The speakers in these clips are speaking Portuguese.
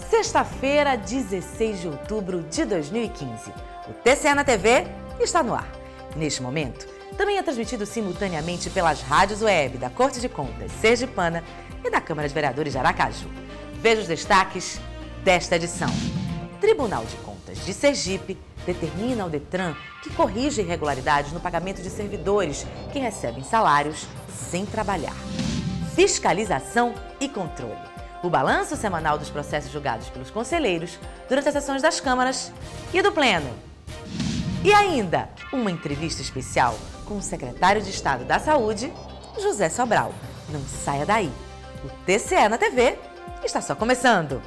Sexta-feira, 16 de outubro de 2015. O TCE na TV está no ar. Neste momento, também é transmitido simultaneamente pelas rádios web da Corte de Contas Sergipana e da Câmara de Vereadores de Aracaju. Veja os destaques desta edição. Tribunal de Contas de Sergipe determina ao Detran que corrija irregularidades no pagamento de servidores que recebem salários sem trabalhar. Fiscalização e controle. O balanço semanal dos processos julgados pelos conselheiros durante as sessões das câmaras e do Pleno. E ainda, uma entrevista especial com o secretário de Estado da Saúde, José Sobral. Não saia daí. O TCE na TV está só começando.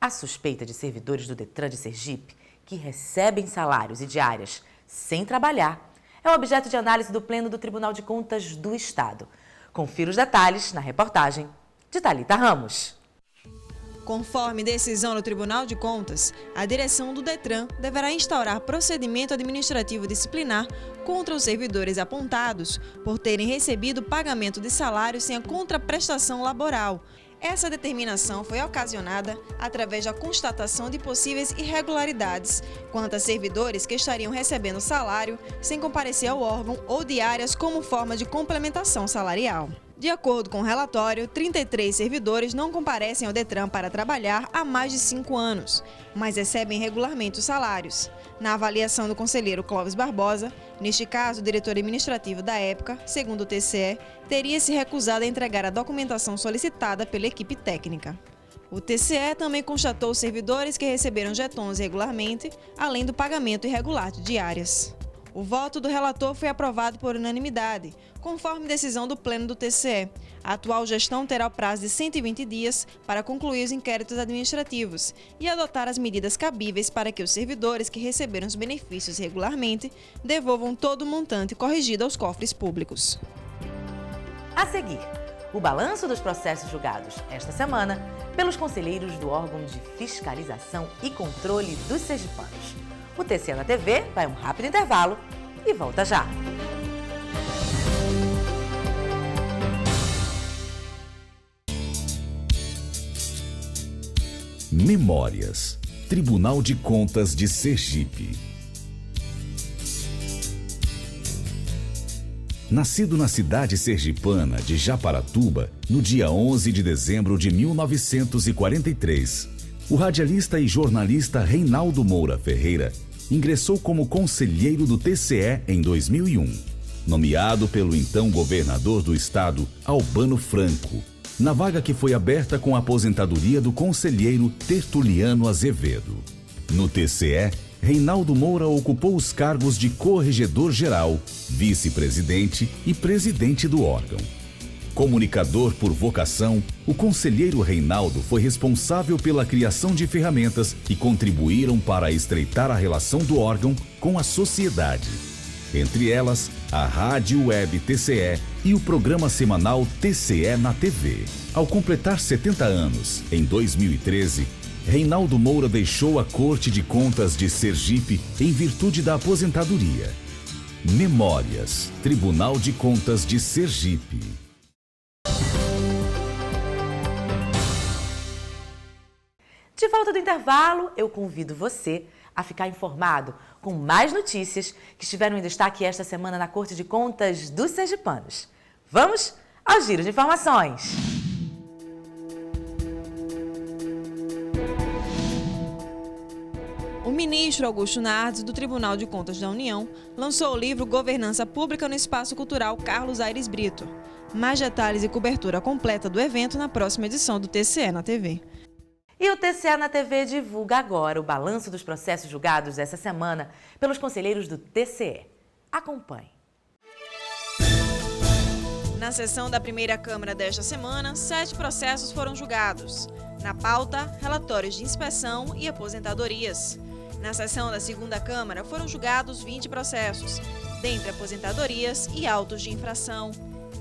A suspeita de servidores do Detran de Sergipe que recebem salários e diárias sem trabalhar é objeto de análise do Pleno do Tribunal de Contas do Estado. Confira os detalhes na reportagem de Thalita Ramos. Conforme decisão do Tribunal de Contas, a direção do Detran deverá instaurar procedimento administrativo disciplinar contra os servidores apontados por terem recebido pagamento de salário sem a contraprestação laboral. Essa determinação foi ocasionada através da constatação de possíveis irregularidades quanto a servidores que estariam recebendo salário sem comparecer ao órgão ou diárias como forma de complementação salarial. De acordo com o relatório, 33 servidores não comparecem ao Detran para trabalhar há mais de 5 anos, mas recebem regularmente os salários. Na avaliação do conselheiro Clóvis Barbosa, neste caso, o diretor administrativo da época, segundo o TCE, teria se recusado a entregar a documentação solicitada pela equipe técnica. O TCE também constatou os servidores que receberam jetons regularmente, além do pagamento irregular de diárias. O voto do relator foi aprovado por unanimidade, conforme decisão do Pleno do TCE. A atual gestão terá o prazo de 120 dias para concluir os inquéritos administrativos e adotar as medidas cabíveis para que os servidores que receberam os benefícios regularmente devolvam todo o montante corrigido aos cofres públicos. A seguir, o balanço dos processos julgados esta semana pelos conselheiros do órgão de fiscalização e controle dos sergipanos. O TCE na TV vai a um rápido intervalo e volta já. Memórias. Tribunal de Contas de Sergipe. Nascido na cidade sergipana de Japaratuba, no dia 11 de dezembro de 1943, o radialista e jornalista Reinaldo Moura Ferreira ingressou como conselheiro do TCE em 2001, nomeado pelo então governador do estado, Albano Franco, na vaga que foi aberta com a aposentadoria do conselheiro Tertuliano Azevedo. No TCE, Reinaldo Moura ocupou os cargos de corregedor-geral, vice-presidente e presidente do órgão. Comunicador por vocação, o conselheiro Reinaldo foi responsável pela criação de ferramentas que contribuíram para estreitar a relação do órgão com a sociedade. Entre elas, a Rádio Web TCE e o programa semanal TCE na TV. Ao completar 70 anos, em 2013, Reinaldo Moura deixou a Corte de Contas de Sergipe em virtude da aposentadoria. Memórias. Tribunal de Contas de Sergipe. De volta do intervalo, eu convido você a ficar informado com mais notícias que estiveram em destaque esta semana na Corte de Contas dos Sergipanos. Vamos ao giro de informações. O ministro Augusto Nardes, do Tribunal de Contas da União, lançou o livro Governança Pública no Espaço Cultural Carlos Aires Brito. Mais detalhes e cobertura completa do evento na próxima edição do TCE na TV. E o TCE na TV divulga agora o balanço dos processos julgados essa semana pelos conselheiros do TCE. Acompanhe. Na sessão da primeira Câmara desta semana, 7 processos foram julgados. Na pauta, relatórios de inspeção e aposentadorias. Na sessão da segunda Câmara foram julgados 20 processos, dentre aposentadorias e autos de infração.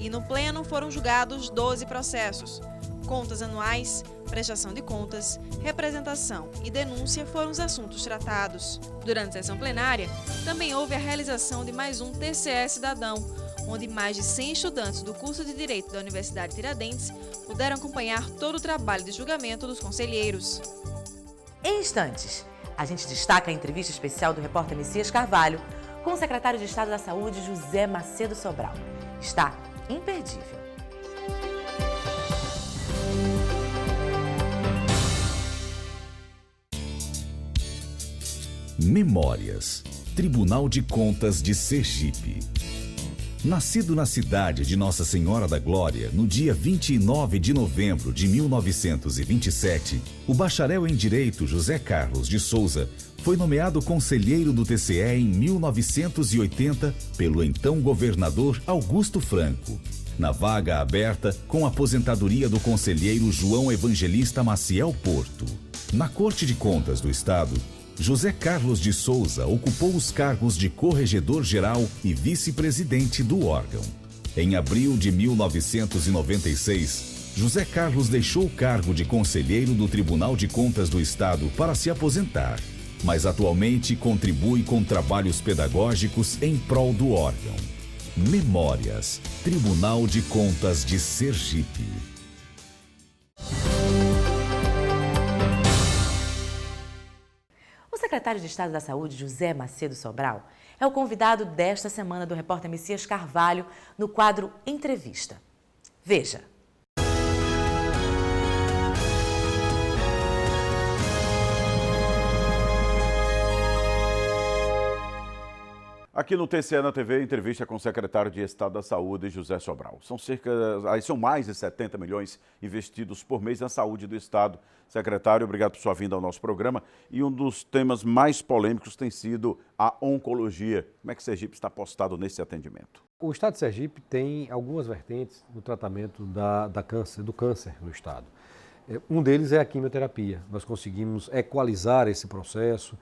E no Pleno foram julgados 12 processos. Contas anuais, prestação de contas, representação e denúncia foram os assuntos tratados. Durante a sessão plenária, também houve a realização de mais um TCE Cidadão, onde mais de 100 estudantes do curso de Direito da Universidade Tiradentes puderam acompanhar todo o trabalho de julgamento dos conselheiros. Em instantes, a gente destaca a entrevista especial do repórter Messias Carvalho com o secretário de Estado da Saúde, José Macedo Sobral. Está imperdível. Memórias. Tribunal de Contas de Sergipe. Nascido na cidade de Nossa Senhora da Glória, no dia 29 de novembro de 1927, o bacharel em Direito José Carlos de Souza foi nomeado conselheiro do TCE em 1980 pelo então governador Augusto Franco, na vaga aberta com a aposentadoria do conselheiro João Evangelista Maciel Porto. Na Corte de Contas do Estado, José Carlos de Souza ocupou os cargos de corregedor-geral e vice-presidente do órgão. Em abril de 1996, José Carlos deixou o cargo de conselheiro do Tribunal de Contas do Estado para se aposentar, mas atualmente contribui com trabalhos pedagógicos em prol do órgão. Memórias. Tribunal de Contas de Sergipe. O secretário de Estado da Saúde, José Macedo Sobral, é o convidado desta semana do repórter Messias Carvalho no quadro Entrevista. Veja. Aqui no TCE na TV, entrevista com o secretário de Estado da Saúde, José Sobral. São mais de 70 milhões investidos por mês na saúde do Estado. Secretário, obrigado por sua vinda ao nosso programa. E um dos temas mais polêmicos tem sido a oncologia. Como é que Sergipe está postado nesse atendimento? O Estado de Sergipe tem algumas vertentes no tratamento do câncer no Estado. Um deles é a quimioterapia. Nós conseguimos equalizar esse processo,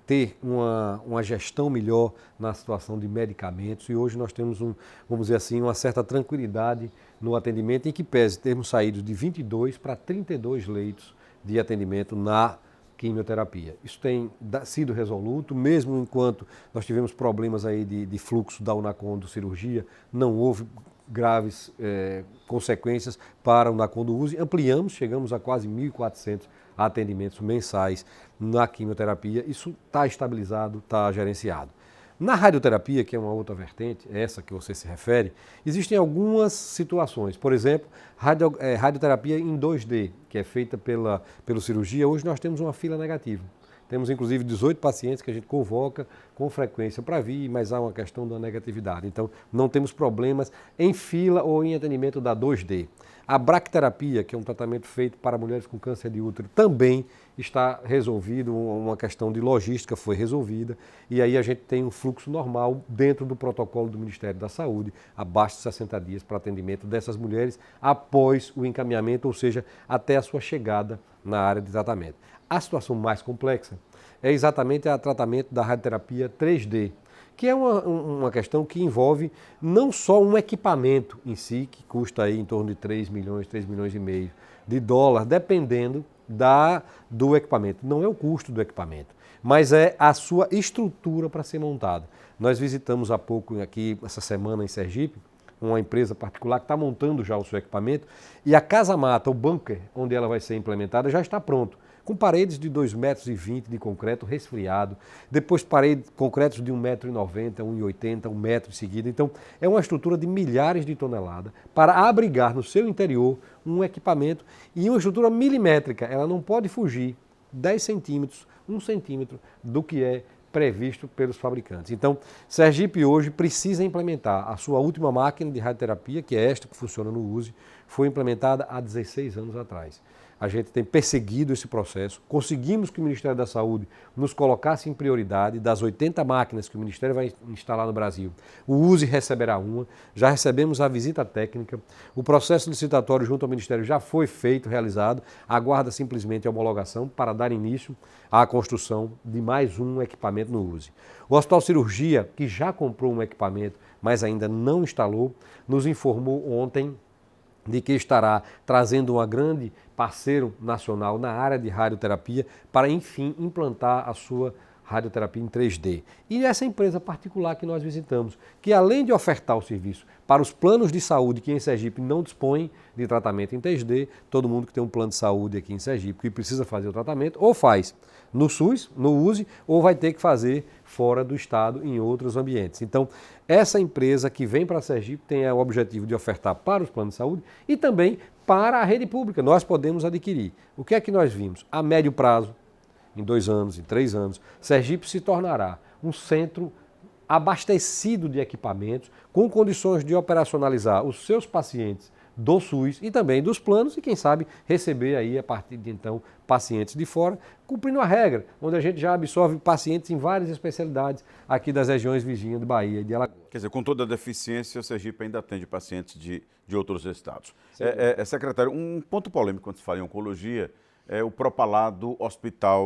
ter uma gestão melhor na situação de medicamentos e hoje nós temos, vamos dizer assim, uma certa tranquilidade no atendimento, em que pese termos saído de 22 para 32 leitos de atendimento na quimioterapia. Isso tem sido resoluto, mesmo enquanto nós tivemos problemas aí de fluxo da Unacondo cirurgia, não houve graves consequências para o Unacondo Uzi. Ampliamos, chegamos a quase 1.400 atendimentos mensais na quimioterapia. Isso está estabilizado, está gerenciado. Na radioterapia, que é uma outra vertente, essa que você se refere, existem algumas situações. Por exemplo, radioterapia em 2D, que é feita pela cirurgia. Hoje nós temos uma fila negativa. Temos inclusive 18 pacientes que a gente convoca com frequência para vir, mas há uma questão da negatividade. Então não temos problemas em fila ou em atendimento da 2D. A bracterapia, que é um tratamento feito para mulheres com câncer de útero, também está resolvido, uma questão de logística foi resolvida, e aí a gente tem um fluxo normal dentro do protocolo do Ministério da Saúde, abaixo de 60 dias para atendimento dessas mulheres após o encaminhamento, ou seja, até a sua chegada na área de tratamento. A situação mais complexa é exatamente o tratamento da radioterapia 3D, que é uma questão que envolve não só um equipamento em si, que custa aí em torno de 3 milhões e meio de dólares, dependendo do equipamento. Não é o custo do equipamento, mas é a sua estrutura para ser montada. Nós visitamos há pouco aqui, essa semana em Sergipe, uma empresa particular que está montando já o seu equipamento e a casa-mata, o bunker onde ela vai ser implementada, já está pronto, com paredes de 2,20 metros de concreto resfriado, depois paredes concretos de 1,90 m, 1,80 m, 1 metro em seguida. Então, é uma estrutura de milhares de toneladas para abrigar no seu interior um equipamento e uma estrutura milimétrica. Ela não pode fugir 10 centímetros, 1 centímetro do que é previsto pelos fabricantes. Então, Sergipe hoje precisa implementar a sua última máquina de radioterapia, que é esta que funciona no USE, foi implementada há 16 anos atrás. A gente tem perseguido esse processo, conseguimos que o Ministério da Saúde nos colocasse em prioridade. Das 80 máquinas que o Ministério vai instalar no Brasil, o USE receberá uma, já recebemos a visita técnica, o processo licitatório junto ao Ministério já foi feito, realizado, aguarda simplesmente a homologação para dar início à construção de mais um equipamento no USE. O Hospital Cirurgia, que já comprou um equipamento, mas ainda não instalou, nos informou ontem de que estará trazendo uma grande parceiro nacional na área de radioterapia para, enfim, implantar a sua radioterapia em 3D. E essa empresa particular que nós visitamos, que além de ofertar o serviço para os planos de saúde que em Sergipe não dispõem de tratamento em 3D, todo mundo que tem um plano de saúde aqui em Sergipe que precisa fazer o tratamento, ou faz no SUS, no USE, ou vai ter que fazer fora do estado em outros ambientes. Então, essa empresa que vem para Sergipe tem o objetivo de ofertar para os planos de saúde e também para a rede pública. Nós podemos adquirir. O que é que nós vimos? A médio prazo, em 2 anos, em 3 anos, Sergipe se tornará um centro abastecido de equipamentos, com condições de operacionalizar os seus pacientes do SUS e também dos planos e, quem sabe, receber aí, a partir de então, pacientes de fora, cumprindo a regra, onde a gente já absorve pacientes em várias especialidades aqui das regiões vizinhas de Bahia e de Alagoas. Quer dizer, com toda a deficiência, o Sergipe ainda atende pacientes de outros estados. Secretário, um ponto polêmico quando se fala em oncologia é o propalado Hospital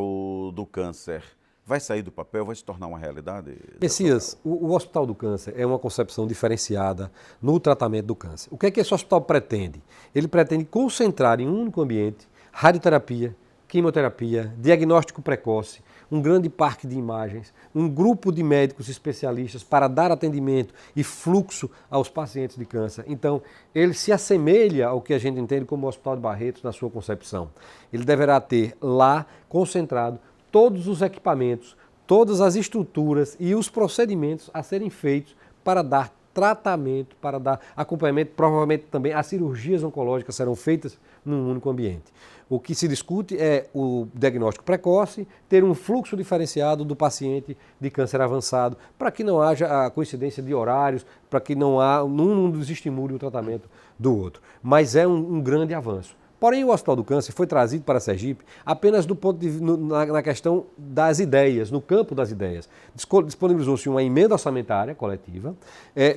do Câncer. Vai sair do papel, vai se tornar uma realidade? Messias, o Hospital do Câncer é uma concepção diferenciada no tratamento do câncer. O que é que esse hospital pretende? Ele pretende concentrar em um único ambiente radioterapia, quimioterapia, diagnóstico precoce, um grande parque de imagens, um grupo de médicos especialistas para dar atendimento e fluxo aos pacientes de câncer. Então, ele se assemelha ao que a gente entende como o Hospital de Barretos na sua concepção. Ele deverá ter lá concentrado todos os equipamentos, todas as estruturas e os procedimentos a serem feitos para dar tratamento, para dar acompanhamento, provavelmente também as cirurgias oncológicas serão feitas num único ambiente. O que se discute é o diagnóstico precoce, ter um fluxo diferenciado do paciente de câncer avançado, para que não haja a coincidência de horários, para que um desestimule o tratamento do outro. Mas é um grande avanço. Porém, o Hospital do Câncer foi trazido para Sergipe apenas na questão das ideias, no campo das ideias. Disponibilizou-se uma emenda orçamentária coletiva,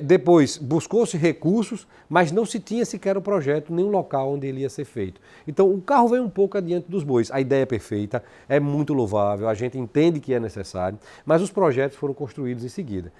depois buscou-se recursos, mas não se tinha sequer o projeto, nem o local onde ele ia ser feito. Então, o carro veio um pouco adiante dos bois. A ideia é perfeita, é muito louvável, a gente entende que é necessário, mas os projetos foram construídos em seguida.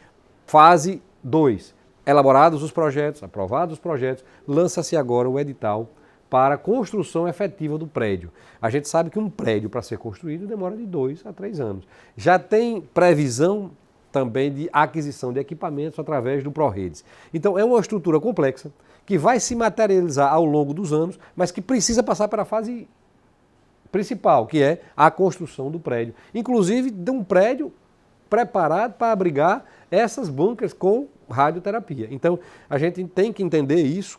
Fase 2. Elaborados os projetos, aprovados os projetos, lança-se agora o edital para a construção efetiva do prédio. A gente sabe que um prédio para ser construído demora de 2 a 3 anos. Já tem previsão também de aquisição de equipamentos através do ProRedes. Então é uma estrutura complexa que vai se materializar ao longo dos anos, mas que precisa passar para a fase principal, que é a construção do prédio. Inclusive de um prédio preparado para abrigar essas bunkers com radioterapia. Então a gente tem que entender isso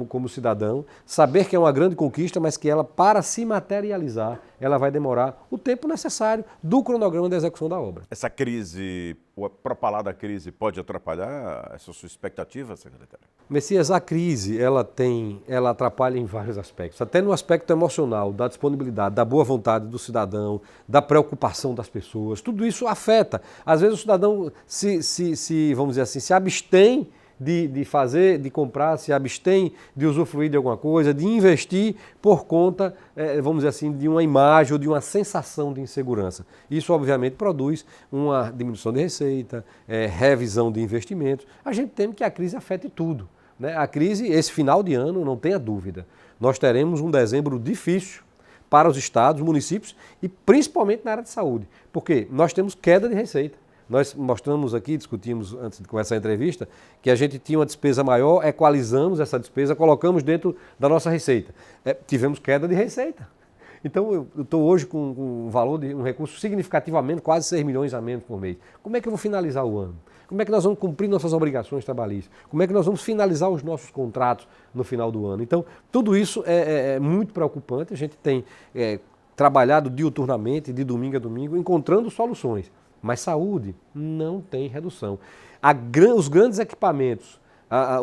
como cidadão, saber que é uma grande conquista, mas que ela, para se materializar, ela vai demorar o tempo necessário do cronograma da execução da obra. Essa crise, a propalada crise, pode atrapalhar essa sua expectativa, secretário? Messias, a crise, ela atrapalha em vários aspectos, até no aspecto emocional, da disponibilidade, da boa vontade do cidadão, da preocupação das pessoas, tudo isso afeta. Às vezes o cidadão vamos dizer assim, se abstém de comprar, se abstém de usufruir de alguma coisa, de investir por conta, vamos dizer assim, de uma imagem ou de uma sensação de insegurança. Isso, obviamente, produz uma diminuição de receita, revisão de investimentos. A gente teme que a crise afete tudo, né? A crise, esse final de ano, não tenha dúvida, nós teremos um dezembro difícil para os estados, municípios e principalmente na área de saúde, porque nós temos queda de receita. Nós mostramos aqui, discutimos antes de começar a entrevista, que a gente tinha uma despesa maior, equalizamos essa despesa, colocamos dentro da nossa receita. Tivemos queda de receita. Então eu estou hoje com um valor de um recurso significativamente, quase 6 milhões a menos por mês. Como é que eu vou finalizar o ano? Como é que nós vamos cumprir nossas obrigações trabalhistas? Como é que nós vamos finalizar os nossos contratos no final do ano? Então tudo isso é muito preocupante. A gente tem trabalhado diuturnamente, de domingo a domingo, encontrando soluções. Mas saúde não tem redução. Os grandes equipamentos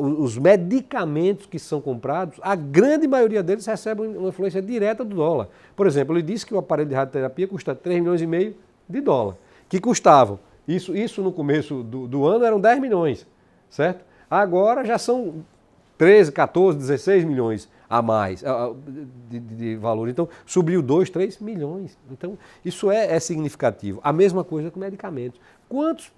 os medicamentos que são comprados, a grande maioria deles recebem uma influência direta do dólar. Por exemplo, ele disse que o aparelho de radioterapia custa 3,5 milhões de dólar, que custavam, isso no começo do ano eram 10 milhões, certo? Agora já são 13, 14, 16 milhões a mais de valor. Então, subiu 2, 3 milhões. Então, isso é significativo. A mesma coisa com medicamentos. Quantos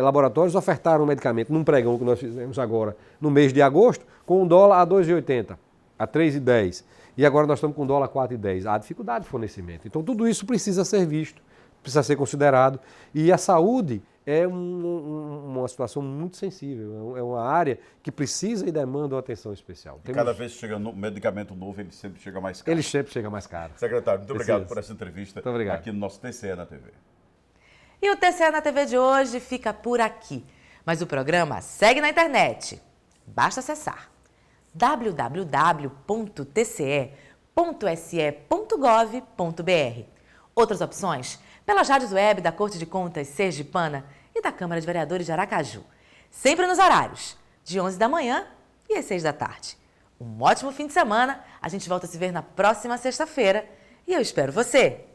laboratórios ofertaram medicamento num pregão que nós fizemos agora, no mês de agosto, com o dólar a 2,80, a 3,10. E agora nós estamos com o dólar a 4,10. Há dificuldade de fornecimento. Então, tudo isso precisa ser visto, precisa ser considerado. E a saúde é uma situação muito sensível, é uma área que precisa e demanda uma atenção especial. E cada vez que chega um medicamento novo, ele sempre chega mais caro. Ele sempre chega mais caro. Secretário, muito obrigado por essa entrevista aqui no nosso TCE na TV. E o TCE na TV de hoje fica por aqui. Mas o programa segue na internet. Basta acessar www.tce.se.gov.br. Outras opções pelas rádios web da Corte de Contas Sergipana e da Câmara de Vereadores de Aracaju. Sempre nos horários, de 11 da manhã e às 6 da tarde. Um ótimo fim de semana. A gente volta a se ver na próxima sexta-feira e eu espero você.